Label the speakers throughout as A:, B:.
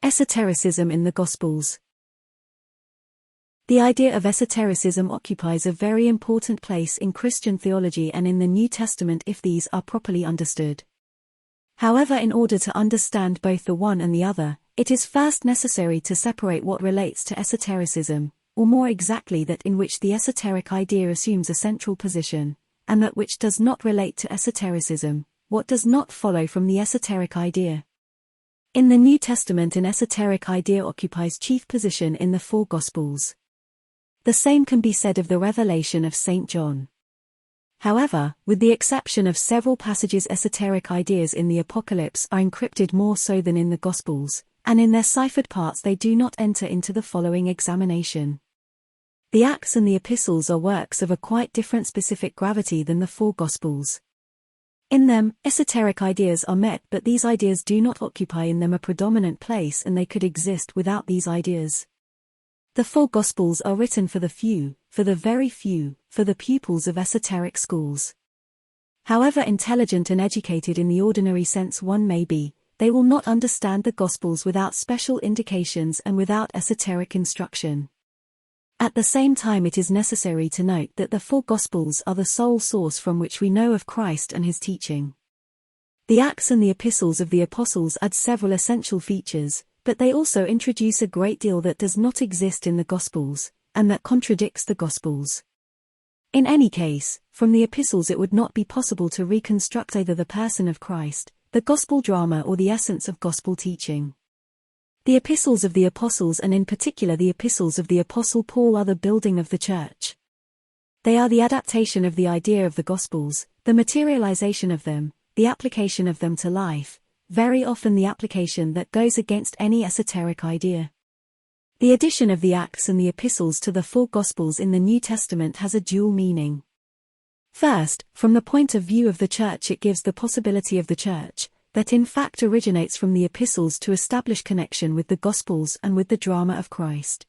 A: Esotericism in the Gospels. The idea of esotericism occupies a very important place in Christian theology and in the New Testament if these are properly understood. However, in order to understand both the one and the other, it is first necessary to separate what relates to esotericism, or more exactly that in which the esoteric idea assumes a central position, and that which does not relate to esotericism, what does not follow from the esoteric idea. In the New Testament, an esoteric idea occupies chief position in the four Gospels. The same can be said of the revelation of St. John. However, with the exception of several passages, esoteric ideas in the Apocalypse are encrypted more so than in the Gospels, and in their ciphered parts they do not enter into the following examination. The Acts and the Epistles are works of a quite different specific gravity than the four Gospels. In them, esoteric ideas are met, but these ideas do not occupy in them a predominant place, and they could exist without these ideas. The four Gospels are written for the few, for the very few, for the pupils of esoteric schools. However intelligent and educated in the ordinary sense one may be, they will not understand the Gospels without special indications and without esoteric instruction. At the same time, it is necessary to note that the four Gospels are the sole source from which we know of Christ and his teaching. The Acts and the Epistles of the Apostles add several essential features, but they also introduce a great deal that does not exist in the Gospels, and that contradicts the Gospels. In any case, from the Epistles it would not be possible to reconstruct either the person of Christ, the Gospel drama, or the essence of Gospel teaching. The Epistles of the Apostles, and in particular the Epistles of the Apostle Paul, are the building of the Church. They are the adaptation of the idea of the Gospels, the materialization of them, the application of them to life, very often the application that goes against any esoteric idea. The addition of the Acts and the Epistles to the four Gospels in the New Testament has a dual meaning. First, from the point of view of the Church, it gives the possibility of the Church, that in fact originates from the Epistles, to establish connection with the Gospels and with the drama of Christ.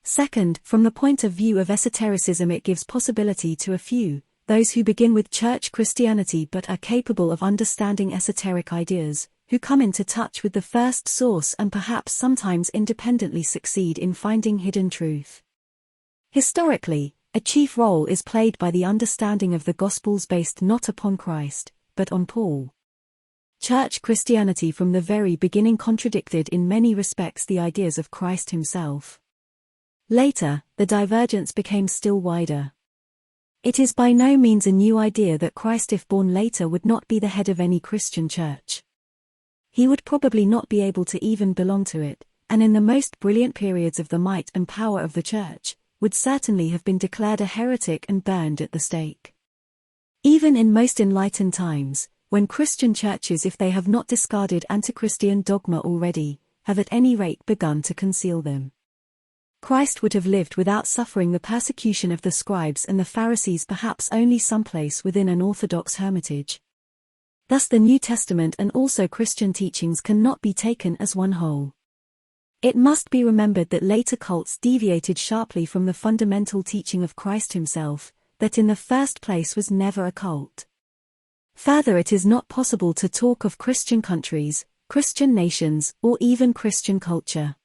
A: Second, from the point of view of esotericism, it gives possibility to a few, those who begin with church Christianity but are capable of understanding esoteric ideas, who come into touch with the first source and perhaps sometimes independently succeed in finding hidden truth. Historically, a chief role is played by the understanding of the Gospels based not upon Christ, but on Paul. Church Christianity from the very beginning contradicted in many respects the ideas of Christ himself. Later, the divergence became still wider. It is by no means a new idea that Christ, if born later, would not be the head of any Christian church. He would probably not be able to even belong to it, and in the most brilliant periods of the might and power of the church, would certainly have been declared a heretic and burned at the stake. Even in most enlightened times, when Christian churches, if they have not discarded antichristian dogma already, have at any rate begun to conceal them, Christ would have lived without suffering the persecution of the scribes and the Pharisees, perhaps only someplace within an orthodox hermitage. Thus the New Testament and also Christian teachings cannot be taken as one whole. It must be remembered that later cults deviated sharply from the fundamental teaching of Christ himself, that in the first place was never a cult. Further, it is not possible to talk of Christian countries, Christian nations, or even Christian culture.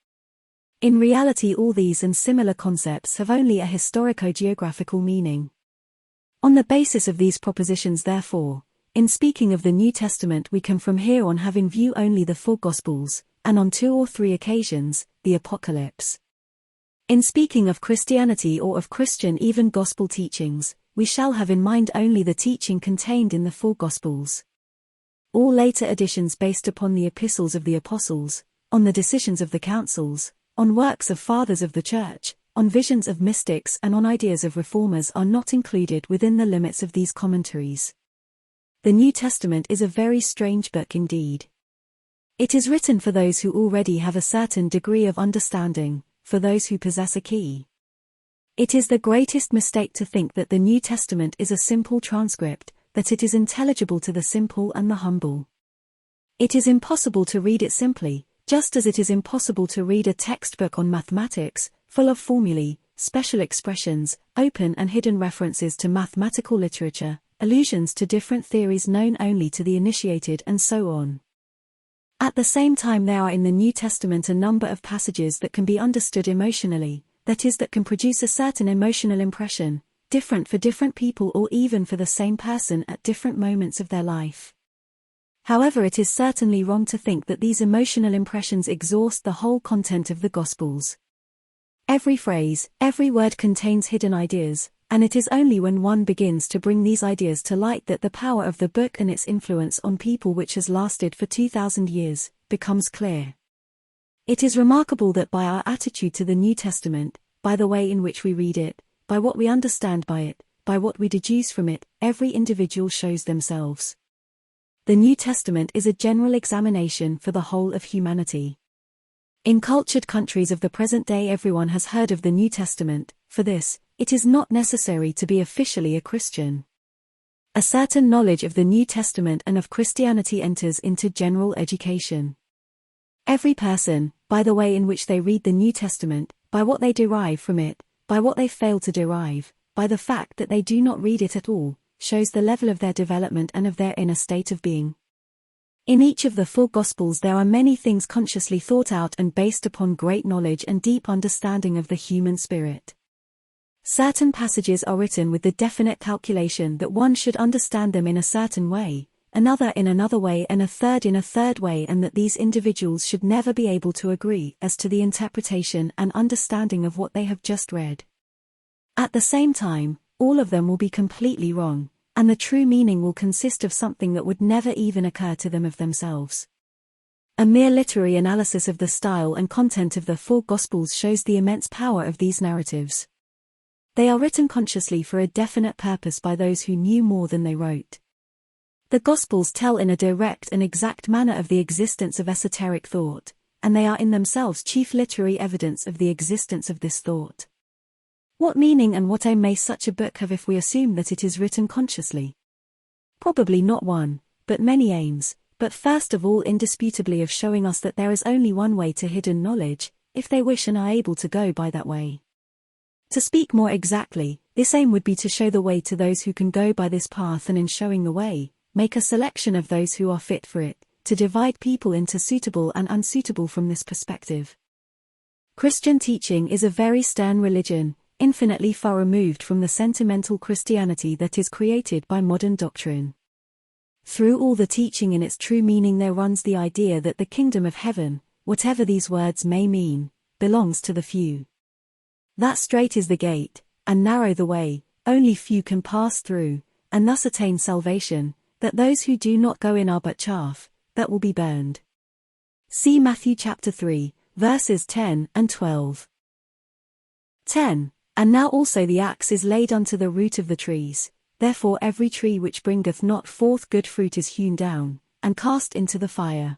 A: In reality, all these and similar concepts have only a historico-geographical meaning. On the basis of these propositions, therefore, in speaking of the New Testament, we can from here on have in view only the four Gospels, and on 2 or 3 occasions, the Apocalypse. In speaking of Christianity or of Christian even Gospel teachings, we shall have in mind only the teaching contained in the four Gospels. All later additions based upon the Epistles of the Apostles, on the decisions of the councils, on works of fathers of the Church, on visions of mystics and on ideas of reformers are not included within the limits of these commentaries. The New Testament is a very strange book indeed. It is written for those who already have a certain degree of understanding, for those who possess a key. It is the greatest mistake to think that the New Testament is a simple transcript, that it is intelligible to the simple and the humble. It is impossible to read it simply, just as it is impossible to read a textbook on mathematics, full of formulae, special expressions, open and hidden references to mathematical literature, allusions to different theories known only to the initiated, and so on. At the same time, there are in the New Testament a number of passages that can be understood emotionally, that is, that can produce a certain emotional impression, different for different people or even for the same person at different moments of their life. However, it is certainly wrong to think that these emotional impressions exhaust the whole content of the Gospels. Every phrase, every word contains hidden ideas, and it is only when one begins to bring these ideas to light that the power of the book and its influence on people, which has lasted for 2,000 years, becomes clear. It is remarkable that by our attitude to the New Testament, by the way in which we read it, by what we understand by it, by what we deduce from it, every individual shows themselves. The New Testament is a general examination for the whole of humanity. In cultured countries of the present day, everyone has heard of the New Testament. For this, it is not necessary to be officially a Christian. A certain knowledge of the New Testament and of Christianity enters into general education. Every person, by the way in which they read the New Testament, by what they derive from it, by what they fail to derive, by the fact that they do not read it at all, shows the level of their development and of their inner state of being. In each of the four Gospels there are many things consciously thought out and based upon great knowledge and deep understanding of the human spirit. Certain passages are written with the definite calculation that one should understand them in a certain way, another in another way, and a third in a third way, and that these individuals should never be able to agree as to the interpretation and understanding of what they have just read. At the same time, all of them will be completely wrong, and the true meaning will consist of something that would never even occur to them of themselves. A mere literary analysis of the style and content of the four Gospels shows the immense power of these narratives. They are written consciously for a definite purpose by those who knew more than they wrote. The Gospels tell in a direct and exact manner of the existence of esoteric thought, and they are in themselves chief literary evidence of the existence of this thought. What meaning and what aim may such a book have if we assume that it is written consciously? Probably not one, but many aims, but first of all indisputably of showing us that there is only one way to hidden knowledge, if they wish and are able to go by that way. To speak more exactly, this aim would be to show the way to those who can go by this path, and in showing the way, make a selection of those who are fit for it, to divide people into suitable and unsuitable from this perspective. Christian teaching is a very stern religion, infinitely far removed from the sentimental Christianity that is created by modern doctrine. Through all the teaching in its true meaning there runs the idea that the kingdom of heaven, whatever these words may mean, belongs to the few. That strait is the gate, and narrow the way, only few can pass through, and thus attain salvation, that those who do not go in are but chaff, that will be burned. See Matthew chapter 3, verses 10 and 12. 10. And now also the axe is laid unto the root of the trees, therefore every tree which bringeth not forth good fruit is hewn down, and cast into the fire.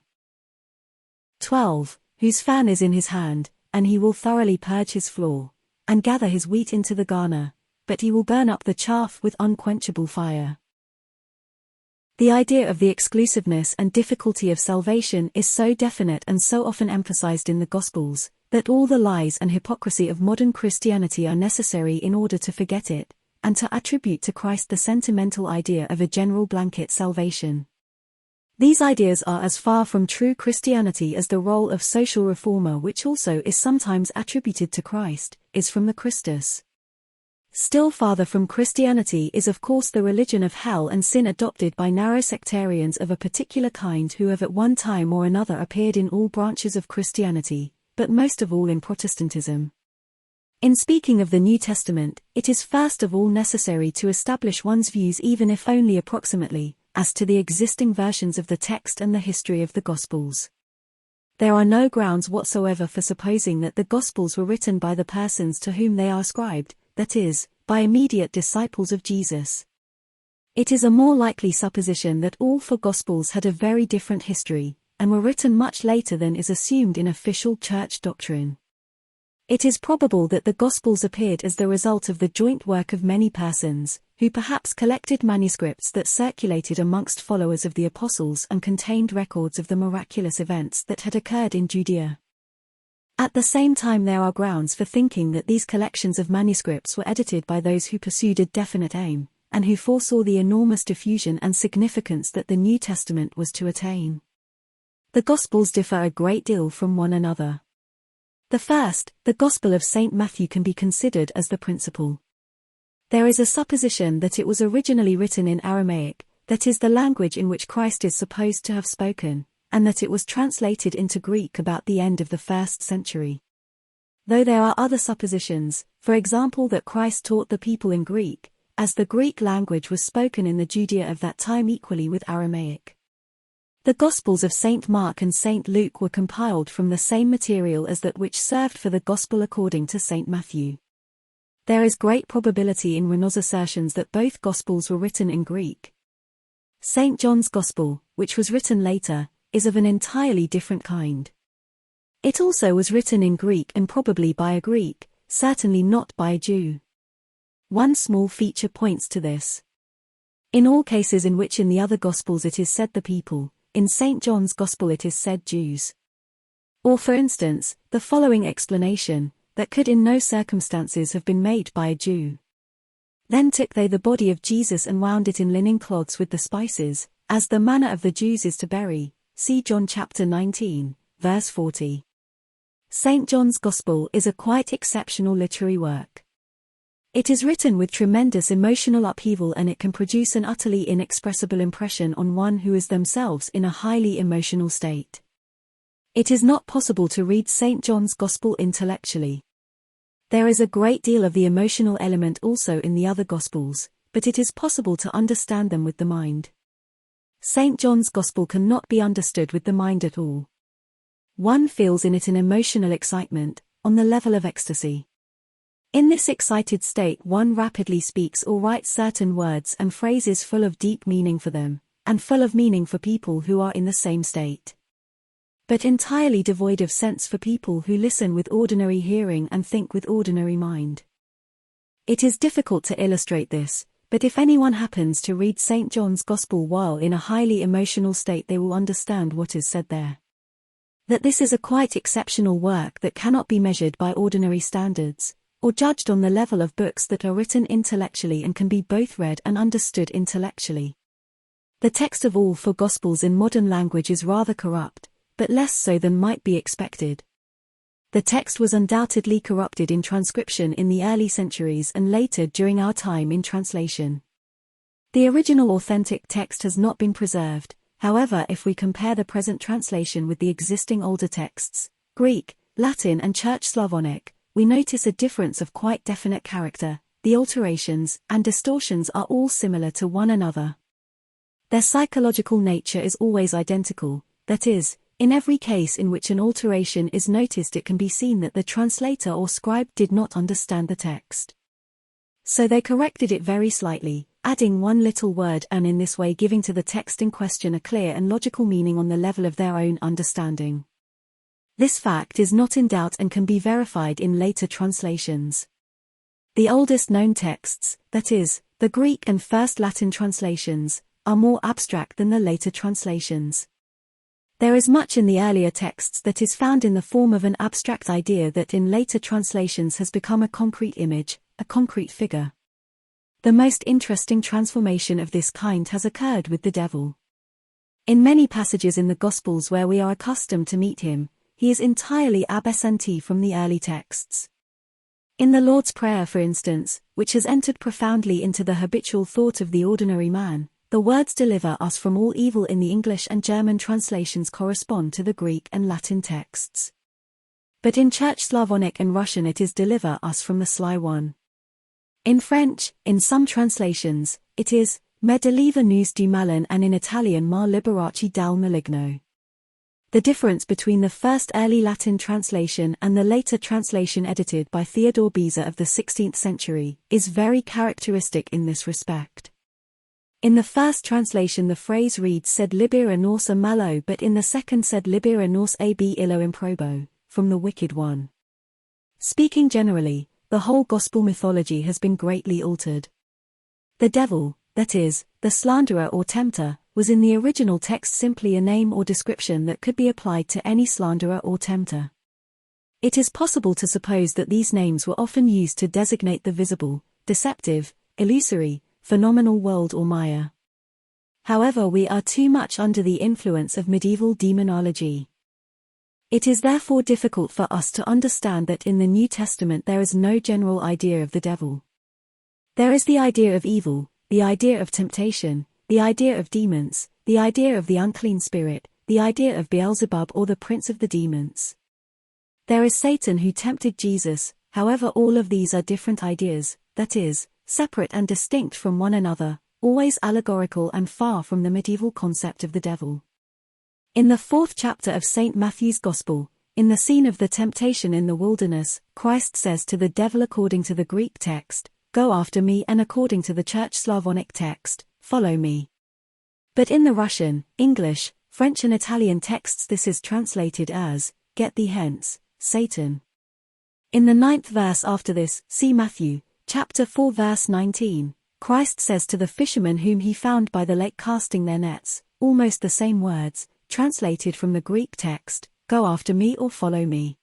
A: 12. Whose fan is in his hand, and he will thoroughly purge his floor, and gather his wheat into the garner, but he will burn up the chaff with unquenchable fire. The idea of the exclusiveness and difficulty of salvation is so definite and so often emphasized in the Gospels, that all the lies and hypocrisy of modern Christianity are necessary in order to forget it, and to attribute to Christ the sentimental idea of a general blanket salvation. These ideas are as far from true Christianity as the role of social reformer, which also is sometimes attributed to Christ, is from the Christus. Still farther from Christianity is of course the religion of hell and sin adopted by narrow sectarians of a particular kind who have at one time or another appeared in all branches of Christianity, but most of all in Protestantism. In speaking of the New Testament, it is first of all necessary to establish one's views, even if only approximately, as to the existing versions of the text and the history of the Gospels. There are no grounds whatsoever for supposing that the Gospels were written by the persons to whom they are ascribed, that is, by immediate disciples of Jesus. It is a more likely supposition that all four Gospels had a very different history, and were written much later than is assumed in official church doctrine. It is probable that the Gospels appeared as the result of the joint work of many persons, who perhaps collected manuscripts that circulated amongst followers of the apostles and contained records of the miraculous events that had occurred in Judea. At the same time, there are grounds for thinking that these collections of manuscripts were edited by those who pursued a definite aim, and who foresaw the enormous diffusion and significance that the New Testament was to attain. The Gospels differ a great deal from one another. The first, the Gospel of St. Matthew, can be considered as the principal. There is a supposition that it was originally written in Aramaic, that is the language in which Christ is supposed to have spoken, and that it was translated into Greek about the end of the 1st century. Though there are other suppositions, for example that Christ taught the people in Greek, as the Greek language was spoken in the Judea of that time equally with Aramaic. The Gospels of St. Mark and St. Luke were compiled from the same material as that which served for the Gospel according to St. Matthew. There is great probability in Renaud's assertions that both Gospels were written in Greek. St. John's Gospel, which was written later, is of an entirely different kind. It also was written in Greek and probably by a Greek, certainly not by a Jew. One small feature points to this. In all cases in which in the other Gospels it is said the people, in St. John's Gospel it is said Jews. Or for instance, the following explanation, that could in no circumstances have been made by a Jew. Then took they the body of Jesus and wound it in linen cloths with the spices, as the manner of the Jews is to bury. See John chapter 19, verse 40. St. John's Gospel is a quite exceptional literary work. It is written with tremendous emotional upheaval, and it can produce an utterly inexpressible impression on one who is themselves in a highly emotional state. It is not possible to read St. John's Gospel intellectually. There is a great deal of the emotional element also in the other Gospels, but it is possible to understand them with the mind. St. John's Gospel cannot be understood with the mind at all. One feels in it an emotional excitement, on the level of ecstasy. In this excited state one rapidly speaks or writes certain words and phrases full of deep meaning for them, and full of meaning for people who are in the same state. But entirely devoid of sense for people who listen with ordinary hearing and think with ordinary mind. It is difficult to illustrate this, but if anyone happens to read St. John's Gospel while in a highly emotional state they will understand what is said there. That this is a quite exceptional work that cannot be measured by ordinary standards, or judged on the level of books that are written intellectually and can be both read and understood intellectually. The text of all four Gospels in modern language is rather corrupt, but less so than might be expected. The text was undoubtedly corrupted in transcription in the early centuries and later during our time in translation. The original authentic text has not been preserved, however, if we compare the present translation with the existing older texts, Greek, Latin and Church Slavonic, we notice a difference of quite definite character. The alterations and distortions are all similar to one another. Their psychological nature is always identical, that is, in every case in which an alteration is noticed it can be seen that the translator or scribe did not understand the text. So they corrected it very slightly, adding one little word and in this way giving to the text in question a clear and logical meaning on the level of their own understanding. This fact is not in doubt and can be verified in later translations. The oldest known texts, that is, the Greek and First Latin translations, are more abstract than the later translations. There is much in the earlier texts that is found in the form of an abstract idea that in later translations has become a concrete image, a concrete figure. The most interesting transformation of this kind has occurred with the devil. In many passages in the Gospels where we are accustomed to meet him, he is entirely absentee from the early texts. In the Lord's Prayer, for instance, which has entered profoundly into the habitual thought of the ordinary man, the words "deliver us from all evil" in the English and German translations correspond to the Greek and Latin texts. But in Church Slavonic and Russian it is "deliver us from the sly one." In French, in some translations, it is "me deliver nous du malin" and in Italian "ma liberaci dal maligno." The difference between the first early Latin translation and the later translation edited by Theodore Beza of the 16th century is very characteristic in this respect. In the first translation the phrase reads "sed libera nos a malo," but in the second "sed libera nos ab illo improbo," from the wicked one. Speaking generally, the whole gospel mythology has been greatly altered. The devil, that is, the slanderer or tempter, was in the original text simply a name or description that could be applied to any slanderer or tempter. It is possible to suppose that these names were often used to designate the visible, deceptive, illusory, phenomenal world or Maya. However, we are too much under the influence of medieval demonology. It is therefore difficult for us to understand that in the New Testament there is no general idea of the devil. There is the idea of evil, the idea of temptation, the idea of demons, the idea of the unclean spirit, the idea of Beelzebub or the prince of the demons. There is Satan who tempted Jesus. However, all of these are different ideas, that is, separate and distinct from one another, always allegorical and far from the medieval concept of the devil. In the 4th chapter of St. Matthew's Gospel, in the scene of the temptation in the wilderness, Christ says to the devil according to the Greek text, "Go after me," and according to the Church Slavonic text, "Follow me." But in the Russian, English, French and Italian texts this is translated as, "Get thee hence, Satan." In the 9th verse after this, see Matthew, chapter 4 verse 19, Christ says to the fishermen whom he found by the lake casting their nets, almost the same words, translated from the Greek text, "Go after me" or "Follow me."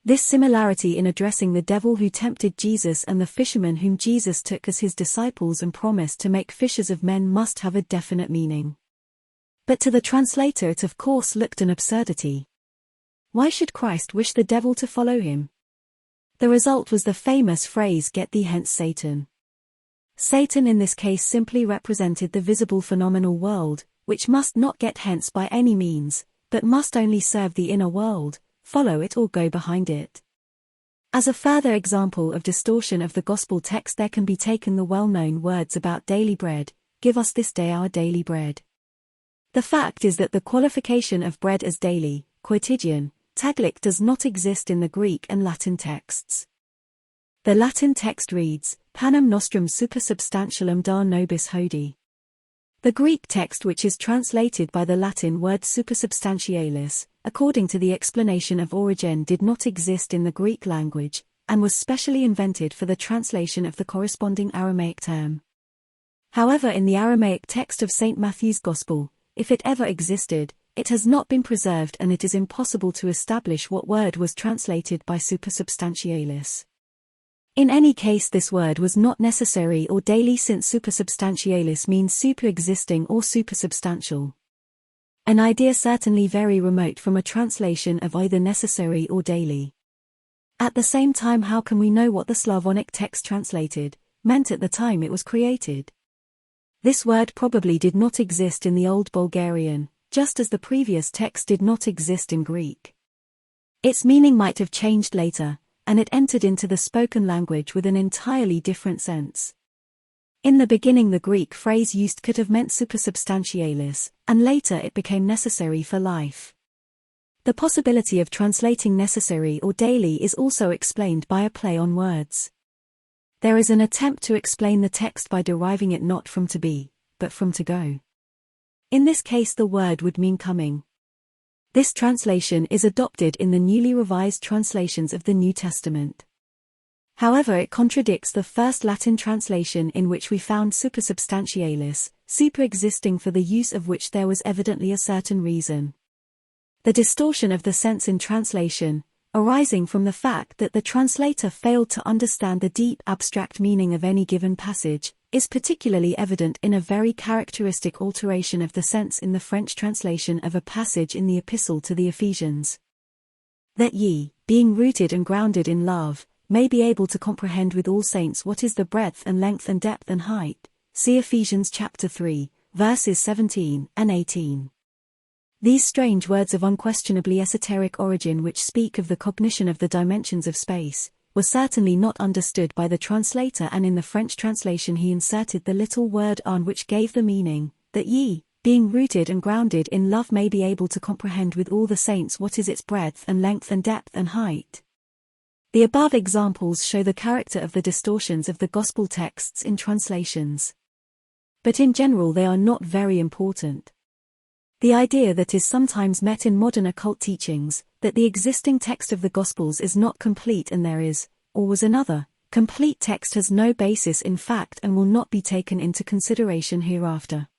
A: This similarity in addressing the devil who tempted Jesus and the fishermen whom Jesus took as his disciples and promised to make fishers of men must have a definite meaning. But to the translator it of course looked an absurdity. Why should Christ wish the devil to follow him? The result was the famous phrase, "Get thee hence, Satan." Satan in this case simply represented the visible phenomenal world, which must not get hence by any means, but must only serve the inner world, follow it or go behind it. As a further example of distortion of the gospel text there can be taken the well-known words about daily bread, "Give us this day our daily bread." The fact is that the qualification of bread as daily, quotidian, taglik does not exist in the Greek and Latin texts. The Latin text reads, "Panem nostrum supersubstantialem da nobis hodie." The Greek text, which is translated by the Latin word supersubstantialis, according to the explanation of Origen, did not exist in the Greek language, and was specially invented for the translation of the corresponding Aramaic term. However, in the Aramaic text of St. Matthew's Gospel, if it ever existed, it has not been preserved and it is impossible to establish what word was translated by supersubstantialis. In any case, this word was not necessary or daily, since supersubstantialis means super-existing or supersubstantial. An idea certainly very remote from a translation of either necessary or daily. At the same time, how can we know what the Slavonic text translated meant at the time it was created? This word probably did not exist in the Old Bulgarian, just as the previous text did not exist in Greek. Its meaning might have changed later, and it entered into the spoken language with an entirely different sense. In the beginning the Greek phrase used could have meant supersubstantialis, and later it became necessary for life. The possibility of translating necessary or daily is also explained by a play on words. There is an attempt to explain the text by deriving it not from to be, but from to go. In this case the word would mean coming. This translation is adopted in the newly revised translations of the New Testament. However, it contradicts the first Latin translation in which we found supersubstantialis, super-existing, for the use of which there was evidently a certain reason. The distortion of the sense in translation, arising from the fact that the translator failed to understand the deep abstract meaning of any given passage, is particularly evident in a very characteristic alteration of the sense in the French translation of a passage in the Epistle to the Ephesians. "That ye, being rooted and grounded in love, may be able to comprehend with all saints what is the breadth and length and depth and height." See Ephesians chapter 3, verses 17 and 18. These strange words of unquestionably esoteric origin, which speak of the cognition of the dimensions of space, were certainly not understood by the translator, and in the French translation he inserted the little word "en," which gave the meaning, "that ye, being rooted and grounded in love, may be able to comprehend with all the saints what is its breadth and length and depth and height." The above examples show the character of the distortions of the gospel texts in translations. But in general they are not very important. The idea that is sometimes met in modern occult teachings, that the existing text of the Gospels is not complete and there is, or was another, complete text, has no basis in fact and will not be taken into consideration hereafter.